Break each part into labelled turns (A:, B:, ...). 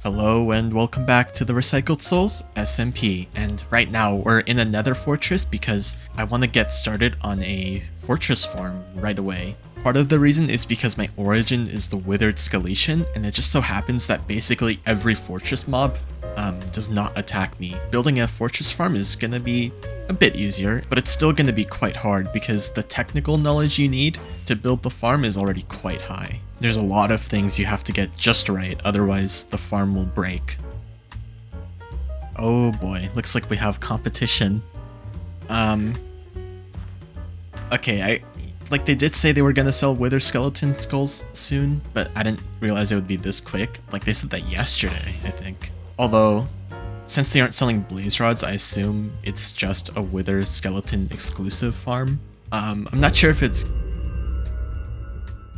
A: Hello and welcome back to the Recycled Souls SMP, and right now we're in a Nether fortress because I want to get started on a fortress farm right away. Part of the reason is because my origin is the Withered Skeleton, and it just so happens that basically every fortress mob does not attack me. Building a fortress farm is gonna be a bit easier, but it's still gonna be quite hard because the technical knowledge you need to build the farm is already quite high. There's a lot of things you have to get just right, otherwise the farm will break. Oh boy, looks like we have competition. Okay, like they did say they were gonna sell Wither Skeleton Skulls soon, but I didn't realize it would be this quick. Like they said that yesterday, I think. Although, since they aren't selling blaze rods, I assume it's just a Wither Skeleton exclusive farm. I'm not sure if it's...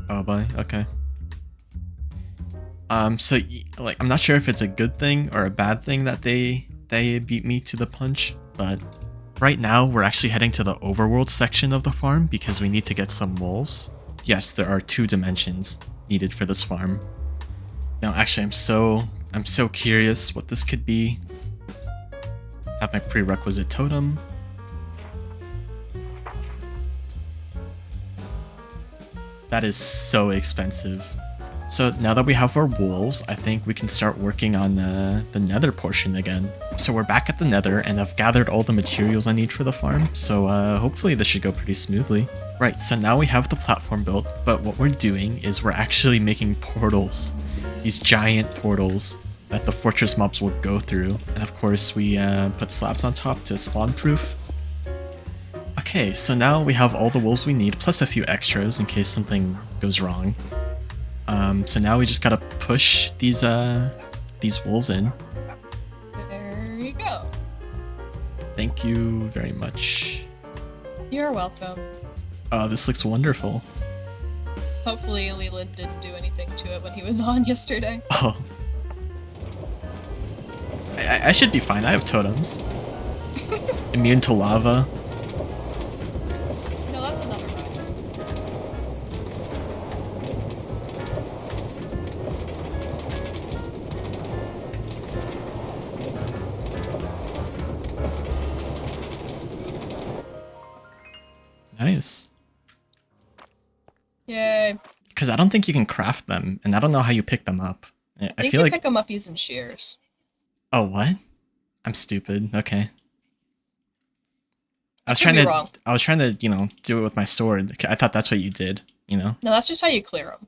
A: Oh boy, okay. So, like, I'm not sure if it's a good thing or a bad thing that they beat me to the punch, but right now we're actually heading to the overworld section of the farm because we need to get some wolves. Yes, there are 2 dimensions needed for this farm. Now, actually, I'm so curious what this could be. Have my prerequisite totem. That is so expensive. So now that we have our wolves, I think we can start working on the nether portion again. So we're back at the nether and I've gathered all the materials I need for the farm, so hopefully this should go pretty smoothly. Right, so now we have the platform built, but what we're doing is we're actually making portals. These giant portals that the fortress mobs will go through. And of course we put slabs on top to spawn proof. Okay, so now we have all the wolves we need, plus a few extras in case something goes wrong. So now we just gotta push these wolves in.
B: There you go.
A: Thank you very much.
B: You're welcome.
A: This looks wonderful.
B: Hopefully Leland didn't do anything to it when he was on yesterday.
A: Oh. I should be fine, I have totems. Immune to lava.
B: No, that's another one.
A: Nice.
B: Yay.
A: Because I don't think you can craft them, and I don't know how you pick them up. I feel
B: you
A: like...
B: pick them up using shears.
A: Oh, what? I'm stupid. Okay. I was trying to, you know, do it with my sword. I thought that's what you did, you know?
B: No, that's just how you clear them.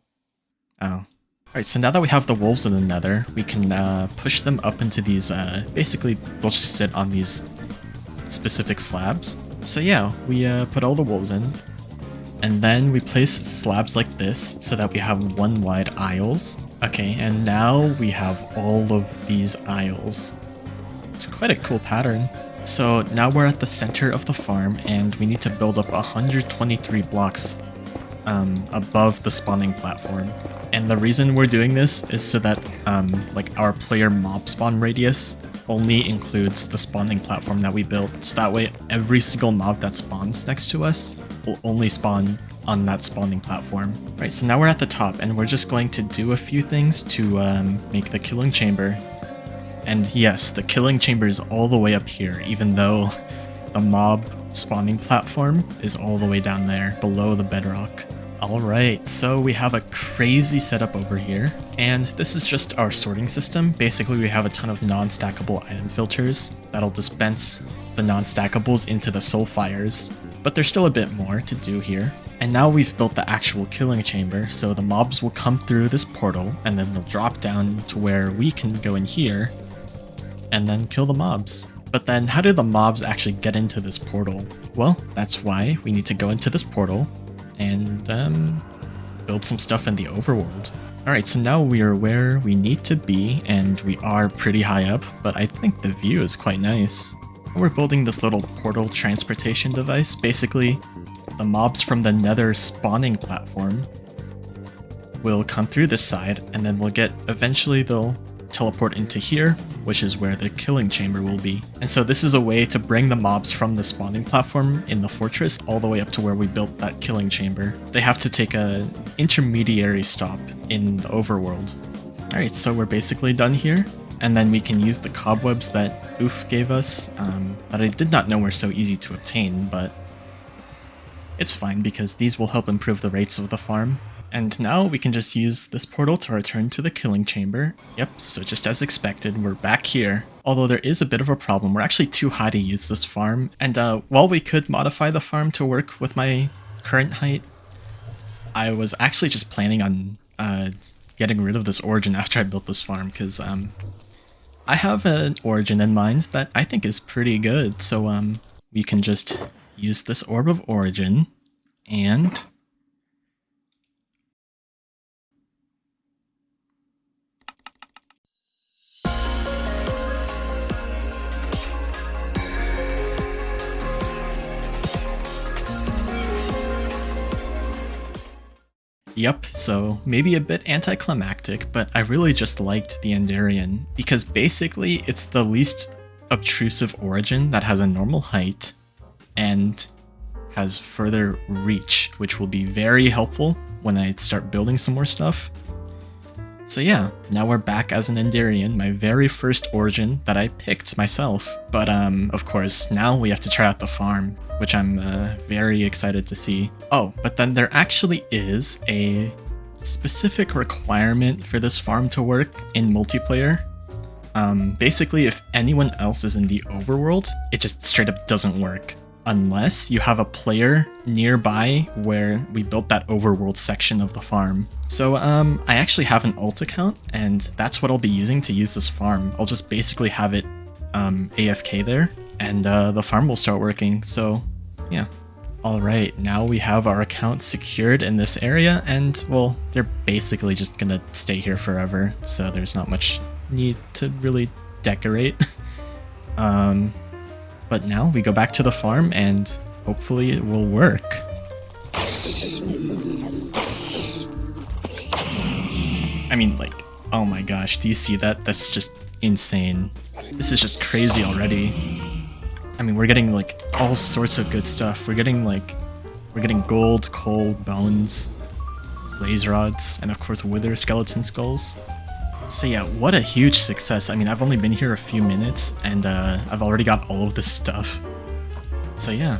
A: Oh. Alright, so now that we have the wolves in the nether, we can push them up into these, basically, they'll just sit on these specific slabs. So yeah, we put all the wolves in, and then we place slabs like this so that we have 1 wide aisles. Okay, and now we have all of these aisles. It's quite a cool pattern. So now we're at the center of the farm and we need to build up 123 blocks above the spawning platform. And the reason we're doing this is so that like our player mob spawn radius only includes the spawning platform that we built. So that way every single mob that spawns next to us will only spawn on that spawning platform. Right, so now we're at the top and we're just going to do a few things to make the killing chamber. And yes, the killing chamber is all the way up here, even though the mob spawning platform is all the way down there, below the bedrock. Alright, so we have a crazy setup over here, and this is just our sorting system. Basically, we have a ton of non-stackable item filters that'll dispense the non-stackables into the soul fires, but there's still a bit more to do here. And now we've built the actual killing chamber, so the mobs will come through this portal, and then they'll drop down to where we can go in here, and then kill the mobs. But then how do the mobs actually get into this portal? Well, that's why we need to go into this portal and build some stuff in the overworld. Alright, so now we are where we need to be, and we are pretty high up, but I think the view is quite nice. We're building this little portal transportation device. Basically, the mobs from the nether spawning platform will come through this side, and then eventually they'll teleport into here, which is where the killing chamber will be. And so this is a way to bring the mobs from the spawning platform in the fortress all the way up to where we built that killing chamber. They have to take an intermediary stop in the overworld. Alright, so we're basically done here. And then we can use the cobwebs that Oof gave us, that I did not know were so easy to obtain, but it's fine because these will help improve the rates of the farm. And now we can just use this portal to return to the killing chamber. Yep, so just as expected, we're back here. Although there is a bit of a problem, we're actually too high to use this farm. And while we could modify the farm to work with my current height, I was actually just planning on getting rid of this origin after I built this farm, because I have an origin in mind that I think is pretty good. So we can just use this orb of origin and yep, so maybe a bit anticlimactic, but I really just liked the Endarian because basically it's the least obtrusive origin that has a normal height and has further reach, which will be very helpful when I start building some more stuff. So yeah, now we're back as an Endarian, my very first origin that I picked myself. But of course, now we have to try out the farm, which I'm very excited to see. Oh, but then there actually is a specific requirement for this farm to work in multiplayer. Basically, if anyone else is in the overworld, it just straight up doesn't work. Unless you have a player nearby where we built that overworld section of the farm. So I actually have an alt account, and that's what I'll be using to use this farm. I'll just basically have it AFK there, and the farm will start working, so yeah. Alright, now we have our account secured in this area, and well, they're basically just gonna stay here forever, so there's not much need to really decorate. But now we go back to the farm and hopefully it will work. I mean, like, oh my gosh, do you see that? That's just insane. This is just crazy already. I mean, we're getting like all sorts of good stuff. We're getting gold, coal, bones, blaze rods, and of course wither skeleton skulls. So yeah, what a huge success. I mean, I've only been here a few minutes and I've already got all of this stuff. So yeah,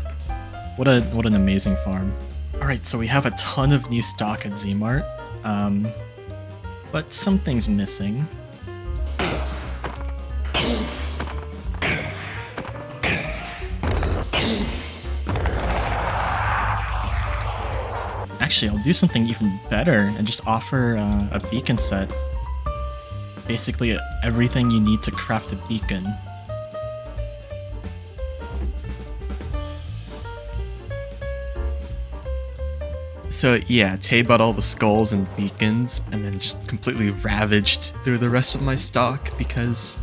A: what an amazing farm. Alright, so we have a ton of new stock at Zmart, but something's missing. Actually, I'll do something even better and just offer a beacon set. Basically everything you need to craft a beacon. So yeah, Tay bought all the skulls and beacons and then just completely ravaged through the rest of my stock because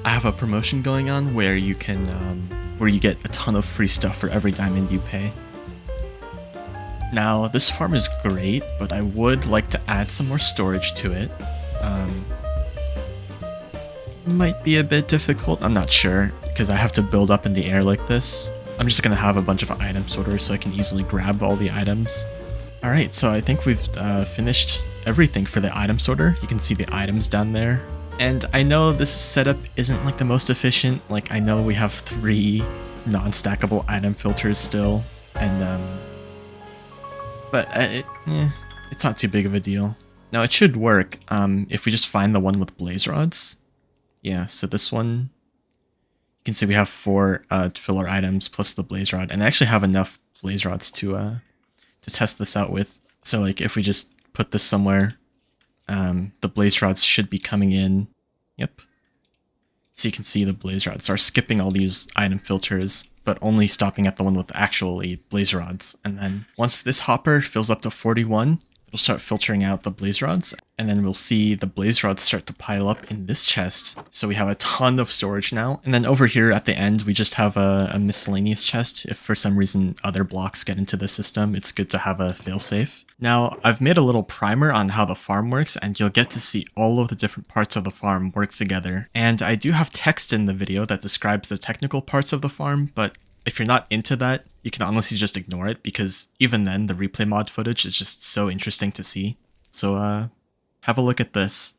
A: I have a promotion going on where you can where you get a ton of free stuff for every diamond you pay. Now this farm is great, but I would like to add some more storage to it. Might be a bit difficult, I'm not sure, because I have to build up in the air like this. I'm just gonna have a bunch of item sorters so I can easily grab all the items. Alright, so I think we've finished everything for the item sorter. You can see the items down there. And I know this setup isn't like the most efficient, like I know we have 3 non-stackable item filters still, and but it's not too big of a deal. Now it should work if we just find the one with blaze rods. Yeah, so this one, you can see we have 4 filler items plus the blaze rod, and I actually have enough blaze rods to test this out with. So like if we just put this somewhere, the blaze rods should be coming in. Yep. So you can see the blaze rods are skipping all these item filters, but only stopping at the one with actually blaze rods. And then once this hopper fills up to 41, it'll start filtering out the blaze rods, and then we'll see the blaze rods start to pile up in this chest. So we have a ton of storage now. And then over here at the end, we just have a miscellaneous chest. If for some reason other blocks get into the system, it's good to have a failsafe. Now, I've made a little primer on how the farm works, and you'll get to see all of the different parts of the farm work together. And I do have text in the video that describes the technical parts of the farm, but if you're not into that, you can honestly just ignore it, because even then, the replay mod footage is just so interesting to see. So, have a look at this.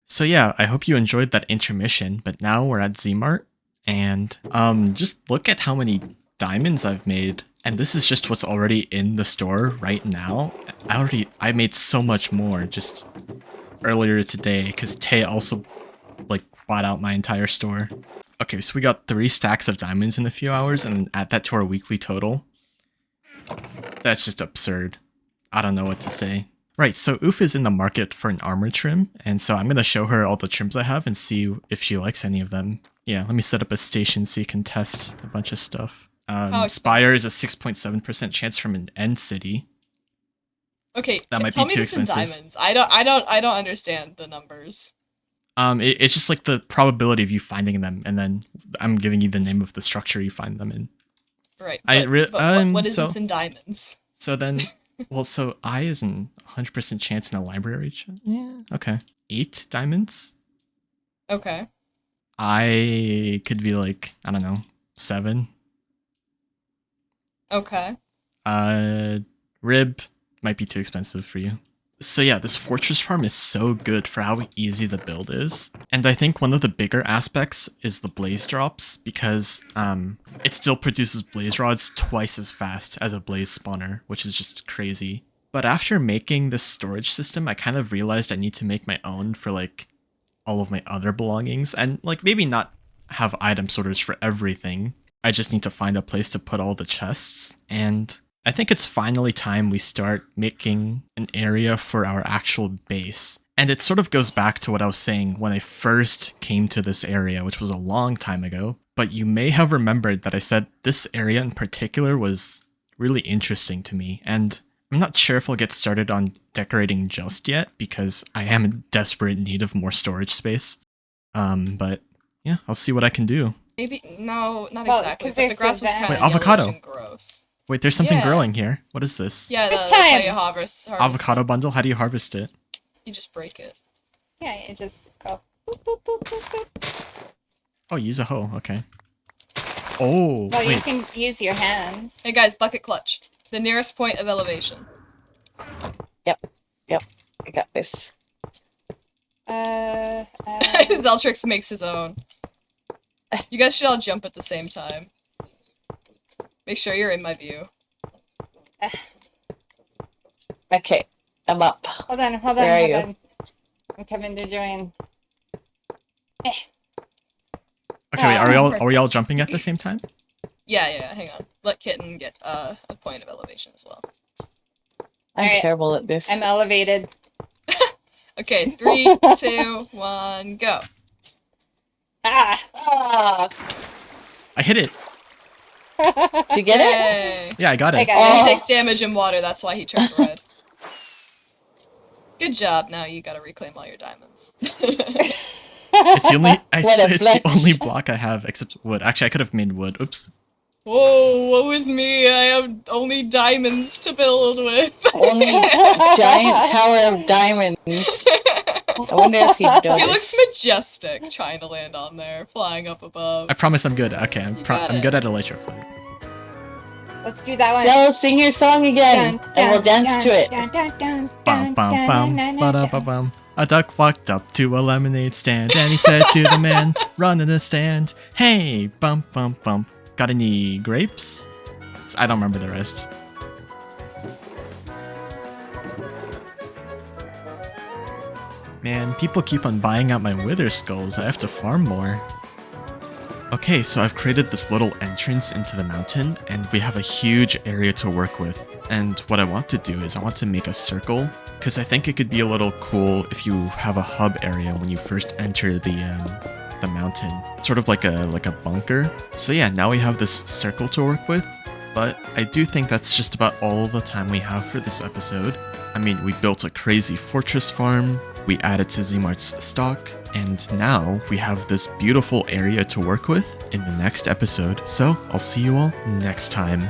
A: So yeah, I hope you enjoyed that intermission, but now we're at Zmart, and just look at how many diamonds I've made. And this is just what's already in the store right now. I made so much more just earlier today, because Tay also like bought out my entire store. Okay, so we got 3 stacks of diamonds in a few hours, and add that to our weekly total. That's just absurd. I don't know what to say. Right, so Oof is in the market for an armor trim, and so I'm going to show her all the trims I have and see if she likes any of them. Yeah, let me set up a station so you can test a bunch of stuff. Spire is a 6.7% chance from an end city.
B: Okay,
A: that might
B: tell
A: be
B: me
A: too
B: this in
A: expensive.
B: diamonds. I don't understand the numbers.
A: It's just like the probability of you finding them, and then I'm giving you the name of the structure you find them in.
B: Right, but what is this in diamonds?
A: So then, well, so I is an 100% chance in a library. Yeah, okay. 8 diamonds.
B: Okay.
A: I could be like, I don't know, 7.
B: Okay.
A: Rib might be too expensive for you. So yeah, this fortress farm is so good for how easy the build is. And I think one of the bigger aspects is the blaze drops, because it still produces blaze rods twice as fast as a blaze spawner, which is just crazy. But after making this storage system, I kind of realized I need to make my own for like all of my other belongings, and like maybe not have item sorters for everything. I just need to find a place to put all the chests, and I think it's finally time we start making an area for our actual base. And it sort of goes back to what I was saying when I first came to this area, which was a long time ago. But you may have remembered that I said this area in particular was really interesting to me. And I'm not sure if I'll get started on decorating just yet, because I am in desperate need of more storage space. But yeah, I'll see what I can do.
B: Maybe, no, not exactly. But the grass was kind of
A: Wait, avocado.
B: and gross.
A: Wait, there's something growing here. What is this?
B: Yeah, that's how you harvest
A: avocado bundle? How do you harvest it?
B: You just break it.
C: Yeah, you just go boop, boop, boop, boop, boop.
A: Oh, use a hoe. Okay. Oh,
C: well,
A: wait.
C: You can use your hands.
B: Hey guys, bucket clutch. The nearest point of elevation.
D: Yep. I got this.
B: Zeltrix makes his own. You guys should all jump at the same time. Make sure you're in my view.
D: Okay, I'm up.
C: Hold on. I'm coming to join.
A: Okay, wait, are we all jumping at the same time?
B: Yeah, hang on. Let Kitten get a point of elevation as well.
D: I'm terrible at this.
C: I'm elevated.
B: Okay, 3, 2, 1, go.
D: Ah!
A: I hit it.
D: Did you get it?
A: Yeah, I got it.
B: He takes damage in water, that's why he turned red. Good job, now you gotta reclaim all your diamonds.
A: It's the only block I have except wood. Actually, I could have made wood. Oops.
B: Whoa, woe is me, I have only diamonds to build with.
D: Only giant tower of diamonds. I wonder if he'd notice.
B: He looks majestic trying to land on there, flying up above.
A: I promise I'm good. Okay, I'm
B: got it.
A: good at elytra flute.
C: Let's do that one.
D: So sing your song again, and we'll dance to it.
A: Bum, bum, bum, ba-da-ba-bum. A duck walked up to a lemonade stand, and he said to the man, run in the stand, hey, bump, bump, bump. Got any grapes? I don't remember the rest. Man, people keep on buying out my wither skulls. I have to farm more. Okay, so I've created this little entrance into the mountain, and we have a huge area to work with. And what I want to do is I want to make a circle, because I think it could be a little cool if you have a hub area when you first enter the mountain. Sort of like a bunker. So yeah, now we have this circle to work with, but I do think that's just about all the time we have for this episode. I mean, we built a crazy fortress farm, we added to Zmart's stock, and now we have this beautiful area to work with in the next episode. So I'll see you all next time.